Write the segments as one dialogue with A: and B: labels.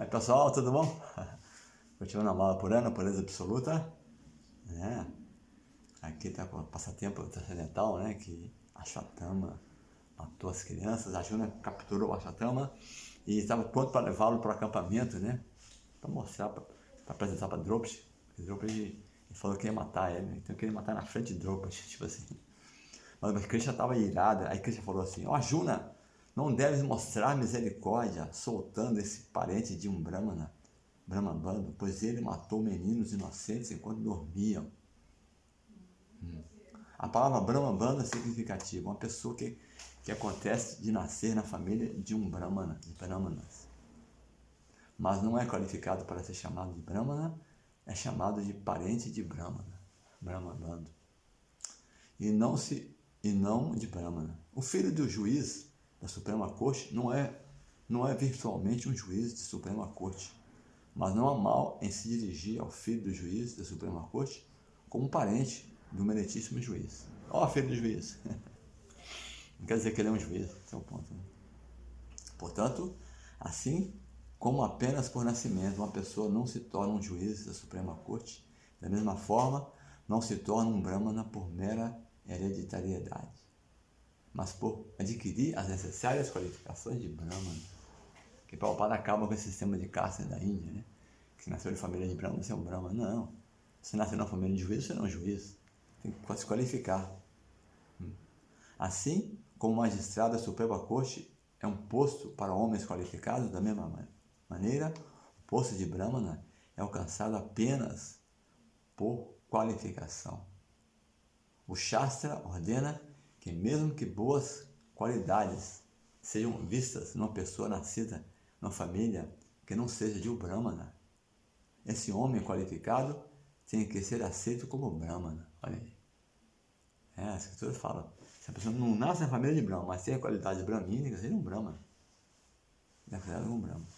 A: Aí pessoal, tudo bom? Continuando a aula por ano, pureza absoluta. Aqui tá com o passatempo transcendental, né? Que a Aswatthama matou as crianças, a Juna capturou a Aswatthama e estava pronto para levá-lo para o acampamento, né? Para mostrar, para apresentar para Draupadi. Draupadi falou que ia matar ele, então queria matar na frente de Draupadi, tipo assim. Mas Krishna estava irado, aí Krishna falou assim: ó, Juna, não deves mostrar misericórdia soltando esse parente de um Brahmana, Brahmabandhu, pois ele matou meninos inocentes enquanto dormiam. A palavra Brahmabandhu é significativa, uma pessoa que acontece de nascer na família de um Brahmana, de Brahmanas. Mas não é qualificado para ser chamado de Brahmana, é chamado de parente de Brahmana, Brahmabandhu. E não de Brahmana. O filho do juiz da Suprema Corte não é virtualmente um juiz de Suprema Corte, mas não há mal em se dirigir ao filho do juiz da Suprema Corte como parente do meritíssimo juiz. Ó, filho do juiz. Não quer dizer que ele é um juiz, esse é o ponto. Né? Portanto, assim como apenas por nascimento uma pessoa não se torna um juiz da Suprema Corte, da mesma forma, não se torna um Brahmana por mera hereditariedade, mas por adquirir as necessárias qualificações de Brahmana. Que Prabhupada acaba com esse sistema de caste da Índia, né? Que nasceu de família de Brahmana, você é um Brahmana. Não. Se nasceu na família de juiz, você não é um juiz. Tem que se qualificar. Assim como o magistrado da Suprema Corte é um posto para homens qualificados, da mesma maneira, o posto de Brahmana é alcançado apenas por qualificação. O Shastra ordena que mesmo que boas qualidades sejam vistas numa pessoa nascida numa família que não seja de um Brahmana, esse homem qualificado tem que ser aceito como Brahmana. Olha aí. A escritura fala, se a pessoa não nasce na família de Brahmana, mas tem a qualidade brahmínica, ele é um Brahmana. É considerado um Brahmana.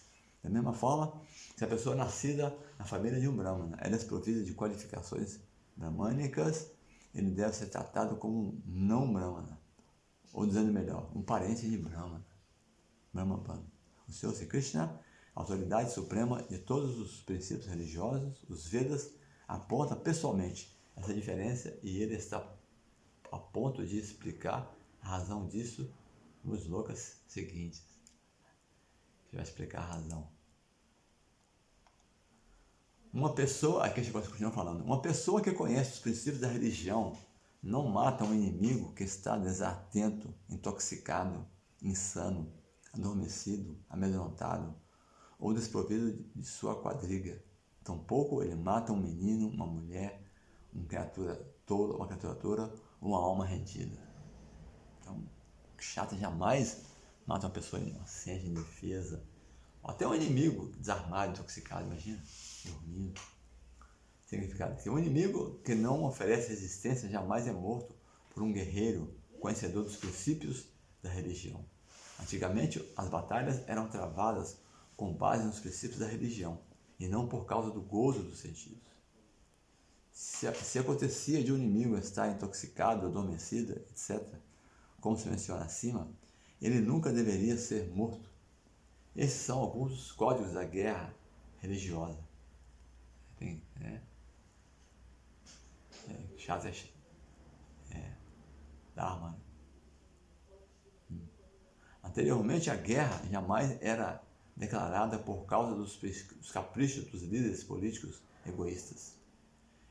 A: Da mesma forma, se a pessoa é nascida na família de um Brahmana, ela é desprovida de qualificações brahmânicas, ele deve ser tratado como um não Brahmana, ou dizendo melhor, um parente de Brahmana, Brahmabandhu. O Senhor Sri Krishna, autoridade suprema de todos os princípios religiosos, os Vedas, aponta pessoalmente essa diferença e ele está a ponto de explicar a razão disso nos slokas seguintes. Ele vai explicar a razão. Uma pessoa, aqui a gente continua falando, uma pessoa que conhece os princípios da religião não mata um inimigo que está desatento, intoxicado, insano, adormecido, amedrontado ou desprovido de sua quadriga. Tampouco ele mata um menino, uma mulher, uma criatura tola, uma alma rendida. Então, o Kshatriya jamais mata uma pessoa inocente, indefesa, até um inimigo desarmado, intoxicado, imagina, dormindo. Significado que um inimigo que não oferece resistência jamais é morto por um guerreiro conhecedor dos princípios da religião. Antigamente, as batalhas eram travadas com base nos princípios da religião e não por causa do gozo dos sentidos. Se acontecia de um inimigo estar intoxicado, adormecido, etc., como se menciona acima, ele nunca deveria ser morto. Esses são alguns dos códigos da guerra religiosa. Kshatriya Dharma. Anteriormente, a guerra jamais era declarada por causa dos caprichos dos líderes políticos egoístas.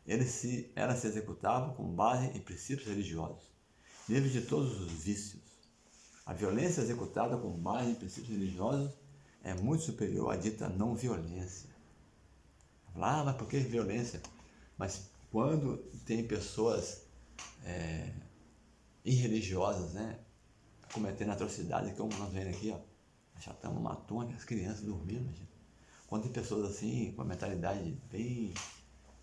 A: Ela se executava com base em princípios religiosos, livres de todos os vícios. A violência executada com base em princípios religiosos é muito superior à dita não violência. Mas por que violência? Mas quando tem pessoas irreligiosas, né, cometendo atrocidades, como nós vemos aqui, ó, a Aswatthama matou as crianças dormindo, imagina. Quando tem pessoas assim, com a mentalidade bem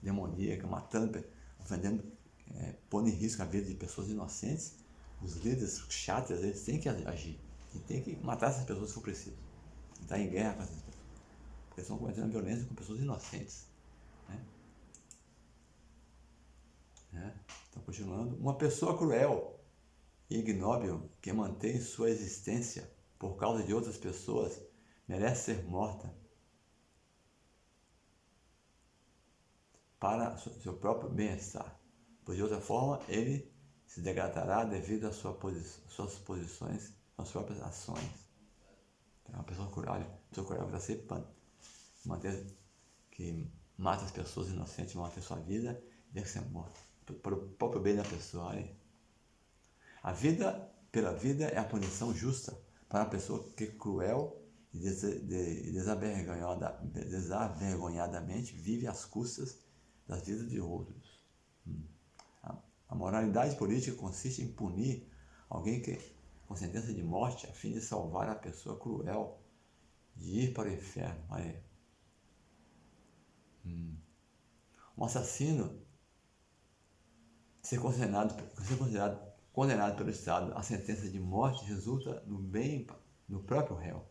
A: demoníaca, matando, ofendendo, pondo em risco a vida de pessoas inocentes, os líderes kshatriyas, eles têm que agir. E tem que matar essas pessoas se for preciso. Entrar em guerra com essas pessoas. Porque estão cometendo violência com pessoas inocentes. Então, continuando. Uma pessoa cruel e ignóbil que mantém sua existência por causa de outras pessoas merece ser morta. para seu próprio bem-estar, pois de outra forma ele se degradará devido às suas posições, às próprias ações. É uma pessoa cruel que está sempre que mata as pessoas inocentes, mata a sua vida, deve ser morto, para o próprio bem da pessoa. A vida pela vida é a punição justa para a pessoa que é cruel e desavergonhadamente vive às custas das vidas de outros. A moralidade política consiste em punir alguém com sentença de morte a fim de salvar a pessoa cruel de ir para o inferno. Um assassino ser condenado pelo Estado, a sentença de morte resulta no bem do próprio réu,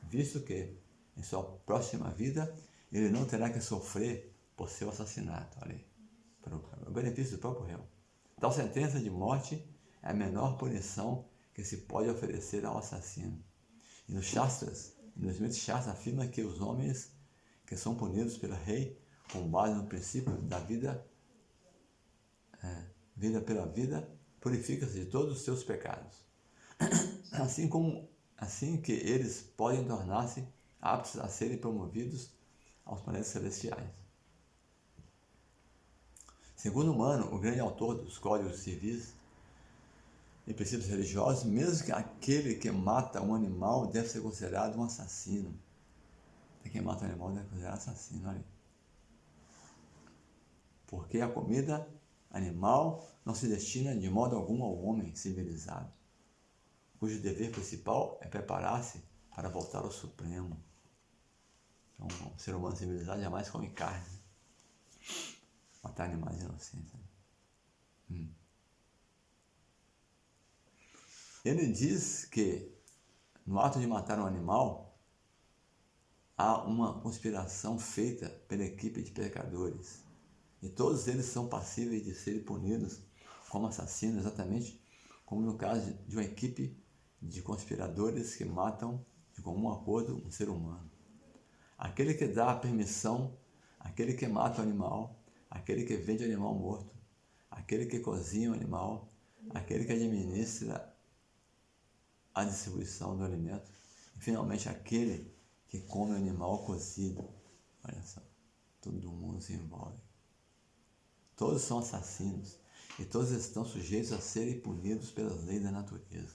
A: visto que em sua próxima vida ele não terá que sofrer por seu assassinato, para o benefício do próprio réu. Tal sentença de morte é a menor punição que se pode oferecer ao assassino. E nos Smriti Shastras afirma que os homens que são punidos pelo rei com base no princípio da vida pela vida, purifica-se de todos os seus pecados. Assim que eles podem tornar-se aptos a serem promovidos aos planetas celestiais. Segundo Mano, o grande autor dos códigos civis e princípios religiosos, mesmo que aquele que mata um animal deve ser considerado um assassino. Quem mata um animal deve ser considerado assassino, porque a comida animal não se destina de modo algum ao homem civilizado, cujo dever principal é preparar-se para voltar ao Supremo. Então, um ser humano civilizado jamais come carne. Matar animais inocentes. Ele diz que no ato de matar um animal há uma conspiração feita pela equipe de pecadores. E todos eles são passíveis de serem punidos como assassinos, exatamente como no caso de uma equipe de conspiradores que matam de comum acordo um ser humano. Aquele que dá a permissão, aquele que mata o animal, aquele que vende o animal morto, aquele que cozinha o animal, aquele que administra a distribuição do alimento e finalmente aquele que come o animal cozido. Olha só, todo mundo se envolve. Todos são assassinos e todos estão sujeitos a serem punidos pelas leis da natureza.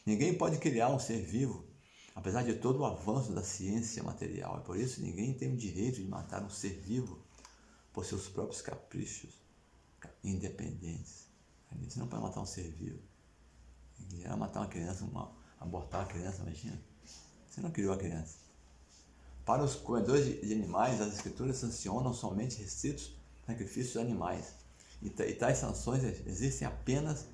A: Ninguém pode criar um ser vivo, apesar de todo o avanço da ciência material. E por isso ninguém tem o direito de matar um ser vivo por seus próprios caprichos independentes. Você não pode matar um ser vivo. Você matar uma criança, abortar uma criança, imagina. Você não criou a criança. Para os comedores de animais, as escrituras sancionam somente restritos sacrifícios de animais. E tais sanções existem apenas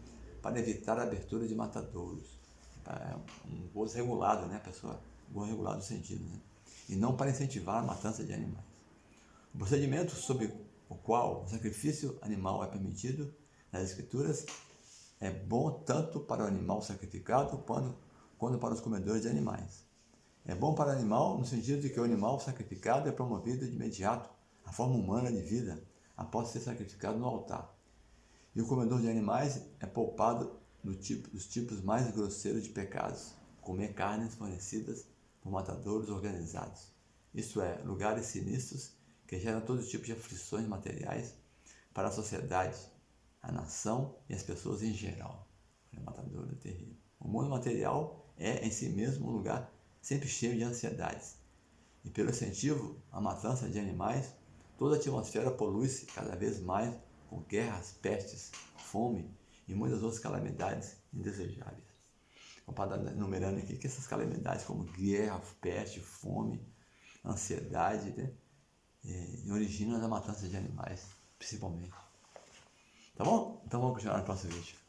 A: para evitar a abertura de matadouros. É um gozo regulado, né, pessoa? Gozo regulado no sentido, né? E não para incentivar a matança de animais. O procedimento sob o qual o sacrifício animal é permitido nas escrituras é bom tanto para o animal sacrificado quanto para os comedores de animais. É bom para o animal no sentido de que o animal sacrificado é promovido de imediato à forma humana de vida após ser sacrificado no altar. E o comedor de animais é poupado dos tipos mais grosseiros de pecados, comer carnes fornecidas por matadouros organizados. Isto é, lugares sinistros que geram todo tipo de aflições materiais para a sociedade, a nação e as pessoas em geral. O matadouro é terrível. O mundo material é em si mesmo um lugar sempre cheio de ansiedades. E pelo incentivo à matança de animais, toda a atmosfera polui-se cada vez mais com guerras, pestes, fome e muitas outras calamidades indesejáveis. Vamos estar enumerando aqui que essas calamidades como guerra, peste, fome, ansiedade, né, originam da matança de animais, principalmente. Tá bom? Então vamos continuar no próximo vídeo.